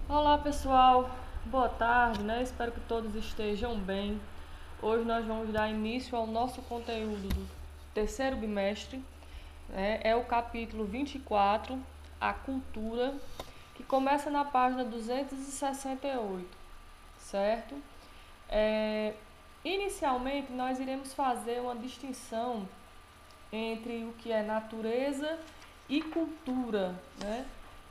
Olá pessoal, boa tarde, né? Espero que todos estejam bem. Hoje nós vamos dar início ao nosso conteúdo do terceiro bimestre, né? É o capítulo 24, a cultura, que começa na página 268, certo? Inicialmente nós iremos fazer uma distinção entre o que é natureza e cultura, né?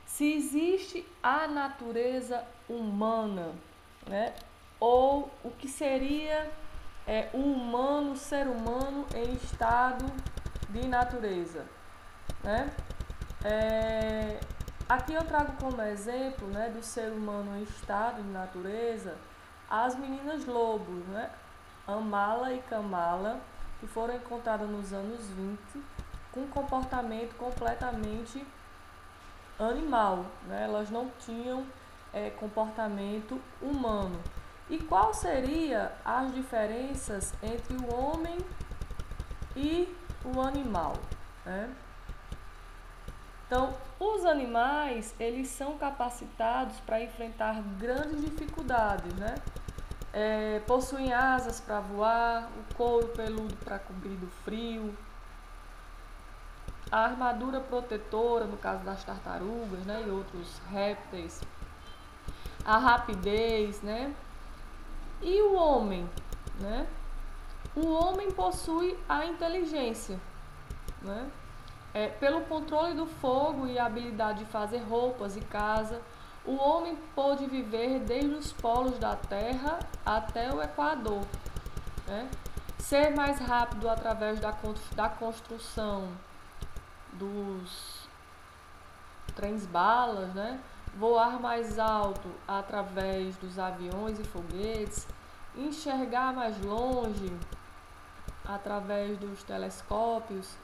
Se existe a natureza humana, né? Ou o que seria o humano, o ser humano em estado de natureza, né? Aqui eu trago como exemplo, né, do ser humano em estado de natureza as meninas lobos, né? Amala e Kamala, que foram encontradas nos anos 20 com comportamento completamente animal, né? Elas não tinham comportamento humano. E qual seria as diferenças entre o homem e o animal, né? Então, os animais, eles são capacitados para enfrentar grandes dificuldades, né? Possuem asas para voar, o couro peludo para cobrir do frio, a armadura protetora, no caso das tartarugas, né, e outros répteis, a rapidez, né? E o homem, né? O homem possui a inteligência, né? Pelo controle do fogo e a habilidade de fazer roupas e casa, o homem pôde viver desde os polos da Terra até o Equador, né? Ser mais rápido através da construção dos trens-balas, né? Voar mais alto através dos aviões e foguetes, enxergar mais longe através dos telescópios,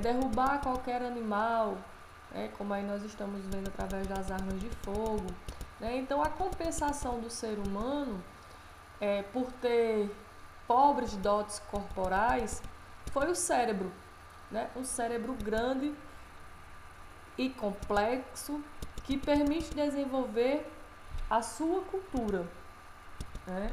derrubar qualquer animal, como aí nós estamos vendo através das armas de fogo, né? Então a compensação do ser humano por ter pobres dotes corporais foi o cérebro, né? Um cérebro grande e complexo que permite desenvolver a sua cultura, né?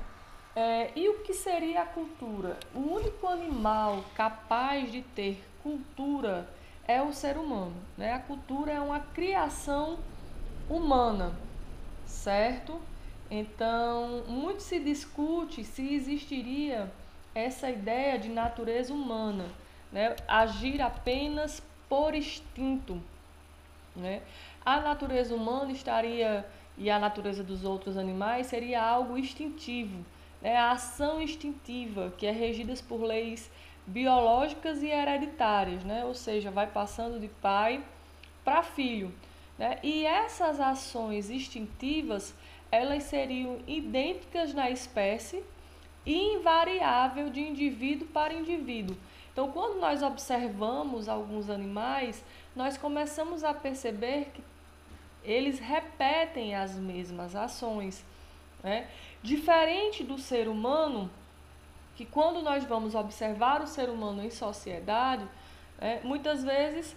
E o que seria a cultura? O único animal capaz de ter cultura é o ser humano, né? A cultura é uma criação humana, certo? Então, muito se discute se existiria essa ideia de natureza humana, né? Agir apenas por instinto, né? A natureza humana estaria e a natureza dos outros animais seria algo instintivo, né? A ação instintiva que é regida por leis biológicas e hereditárias, né? Ou seja, vai passando de pai para filho, né? E essas ações instintivas elas seriam idênticas na espécie e invariável de indivíduo para indivíduo. Então, quando nós observamos alguns animais, nós começamos a perceber que eles repetem as mesmas ações, né? Diferente do ser humano, que quando nós vamos observar o ser humano em sociedade, muitas vezes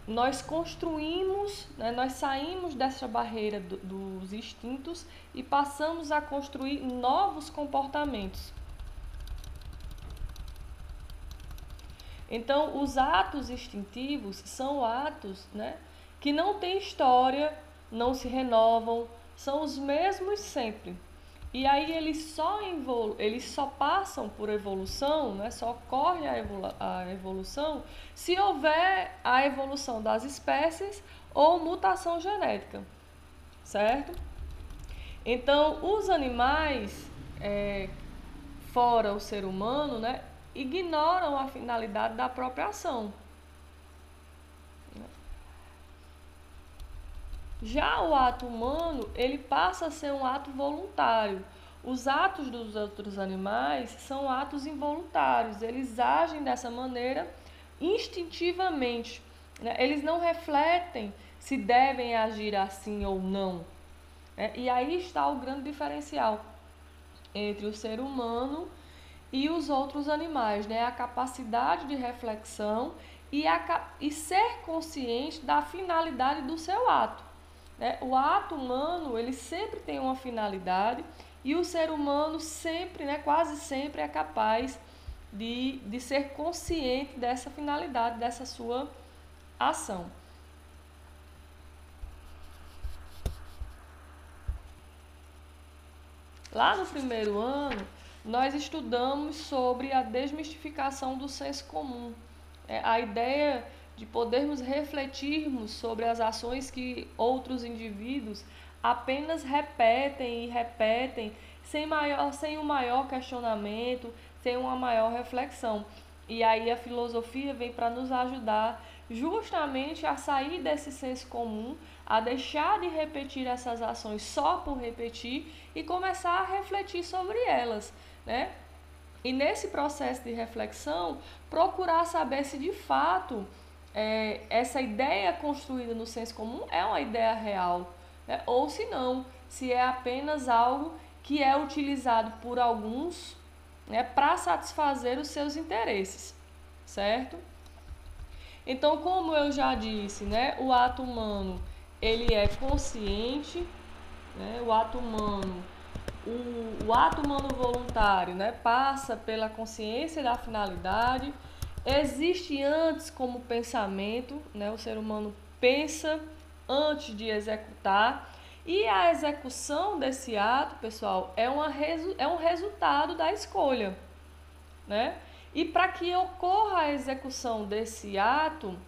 nós construímos, né, nós saímos dessa barreira dos instintos e passamos a construir novos comportamentos. Então, os atos instintivos são atos, né, que não têm história, não se renovam, são os mesmos sempre. E aí eles só passam por evolução, né, só ocorre a evolução se houver a evolução das espécies ou mutação genética, certo? Então, os animais, fora o ser humano, né, ignoram a finalidade da própria ação. Já o ato humano, ele passa a ser um ato voluntário. Os atos dos outros animais são atos involuntários, eles agem dessa maneira instintivamente, né? Eles não refletem se devem agir assim ou não. E aí está o grande diferencial entre o ser humano e os outros animais, né? A capacidade de reflexão e ser consciente da finalidade do seu ato. Né? O ato humano, ele sempre tem uma finalidade e o ser humano sempre, né, quase sempre é capaz de ser consciente dessa finalidade, dessa sua ação. Lá no primeiro ano, nós estudamos sobre a desmistificação do senso comum. A ideia de podermos refletirmos sobre as ações que outros indivíduos apenas repetem e repetem sem um maior questionamento, sem uma maior reflexão. E aí a filosofia vem para nos ajudar justamente a sair desse senso comum, a deixar de repetir essas ações só por repetir e começar a refletir sobre elas, né? E nesse processo de reflexão, procurar saber se de fato essa ideia construída no senso comum é uma ideia real, né? Ou se não, se é apenas algo que é utilizado por alguns, né, para satisfazer os seus interesses, certo? Então, como eu já disse, né, o ato humano ele é consciente, né, o ato humano voluntário, né, passa pela consciência da finalidade, existe antes como pensamento, né, o ser humano pensa antes de executar, e a execução desse ato, pessoal, é um resultado da escolha, né? E para que ocorra a execução desse ato,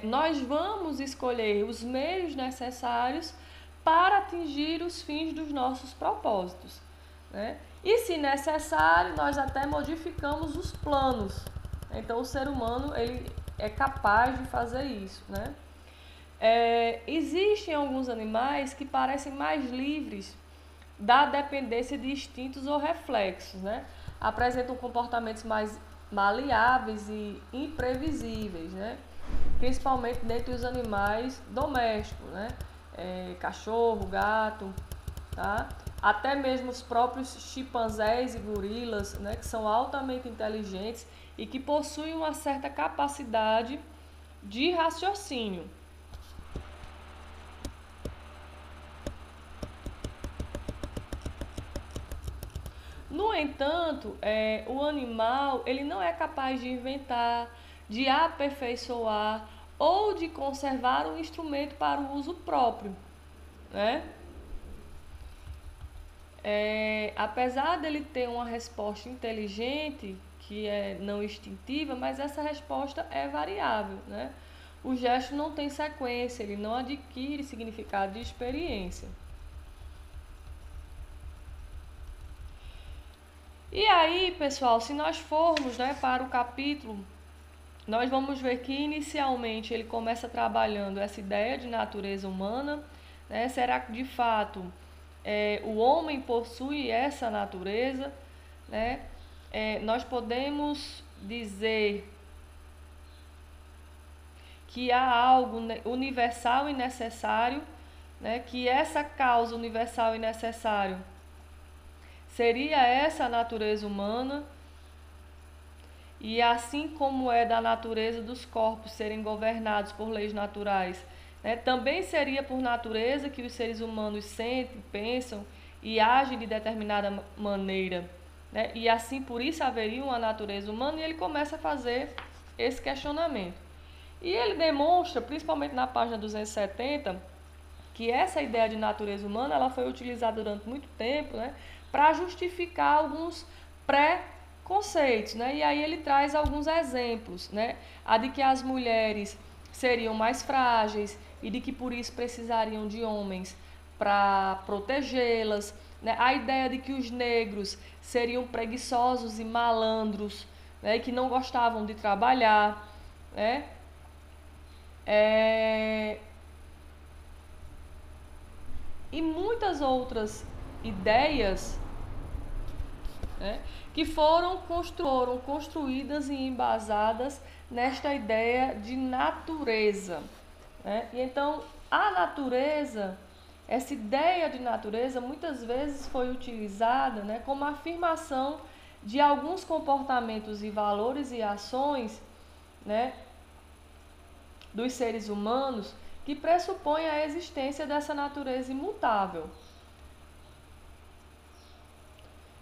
nós vamos escolher os meios necessários para atingir os fins dos nossos propósitos, né? E, se necessário, nós até modificamos os planos. Então, o ser humano ele é capaz de fazer isso, né? Existem alguns animais que parecem mais livres da dependência de instintos ou reflexos, né? Apresentam comportamentos mais maleáveis e imprevisíveis, né? Principalmente dentre os animais domésticos, né? Cachorro, gato, tá? Até mesmo os próprios chimpanzés e gorilas, né? Que são altamente inteligentes e que possuem uma certa capacidade de raciocínio. No entanto, o animal ele não é capaz de inventar, de aperfeiçoar ou de conservar um instrumento para o uso próprio, né? Apesar dele ter uma resposta inteligente, que é não instintiva, mas essa resposta é variável, né? O gesto não tem sequência, ele não adquire significado de experiência. E aí, pessoal, se nós formos, né, para o capítulo, nós vamos ver que inicialmente ele começa trabalhando essa ideia de natureza humana, né? Será que de fato o homem possui essa natureza, né? Nós podemos dizer que há algo universal e necessário, né? Que essa causa universal e necessário seria essa a natureza humana, e assim como é da natureza dos corpos serem governados por leis naturais, né, também seria por natureza que os seres humanos sentem, pensam e agem de determinada maneira, né, e assim por isso haveria uma natureza humana, e ele começa a fazer esse questionamento. E ele demonstra, principalmente na página 270, que essa ideia de natureza humana ela foi utilizada durante muito tempo, né, para justificar alguns preconceitos, né? E aí ele traz alguns exemplos, né? A de que as mulheres seriam mais frágeis e de que por isso precisariam de homens para protegê-las, né? A ideia de que os negros seriam preguiçosos e malandros, né? E que não gostavam de trabalhar, né? E muitas outras ideias, né, que foram construídas e embasadas nesta ideia de natureza, né? E então, a natureza, essa ideia de natureza, muitas vezes foi utilizada, né, como afirmação de alguns comportamentos e valores e ações, né, dos seres humanos que pressupõe a existência dessa natureza imutável.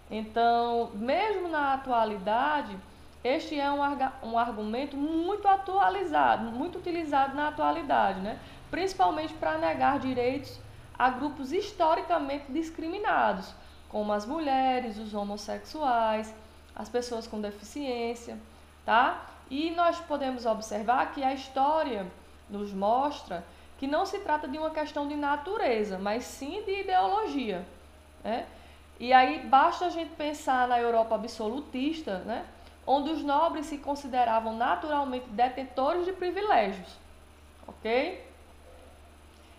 Então, mesmo na atualidade, este é um argumento muito atualizado, muito utilizado na atualidade, né? Principalmente para negar direitos a grupos historicamente discriminados, como as mulheres, os homossexuais, as pessoas com deficiência, tá? E nós podemos observar que a história nos mostra que não se trata de uma questão de natureza, mas sim de ideologia, né? E aí basta a gente pensar na Europa absolutista, né, onde os nobres se consideravam naturalmente detentores de privilégios, ok?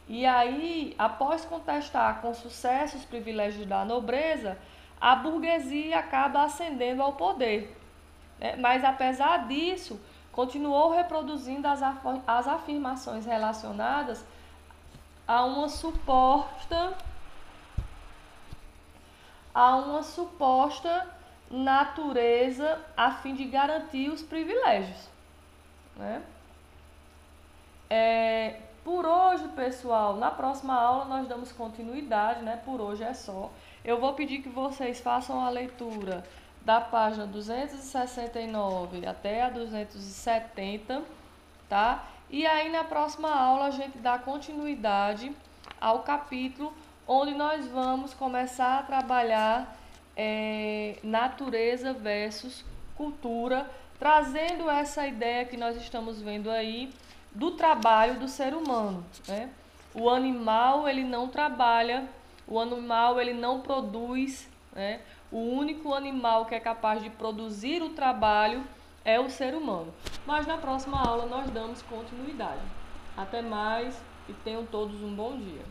E aí, após contestar com sucesso os privilégios da nobreza, a burguesia acaba ascendendo ao poder, né? Mas apesar disso, continuou reproduzindo as afirmações relacionadas a uma suposta natureza a fim de garantir os privilégios, né? Por hoje, pessoal, na próxima aula nós damos continuidade, né? Por hoje é só. Eu vou pedir que vocês façam a leitura da página 269 até a 270, tá? E aí na próxima aula a gente dá continuidade ao capítulo onde nós vamos começar a trabalhar natureza versus cultura, trazendo essa ideia que nós estamos vendo aí do trabalho do ser humano, né? O animal, ele não trabalha, o animal, ele não produz, né? O único animal que é capaz de produzir o trabalho é o ser humano. Mas na próxima aula nós damos continuidade. Até mais e tenham todos um bom dia.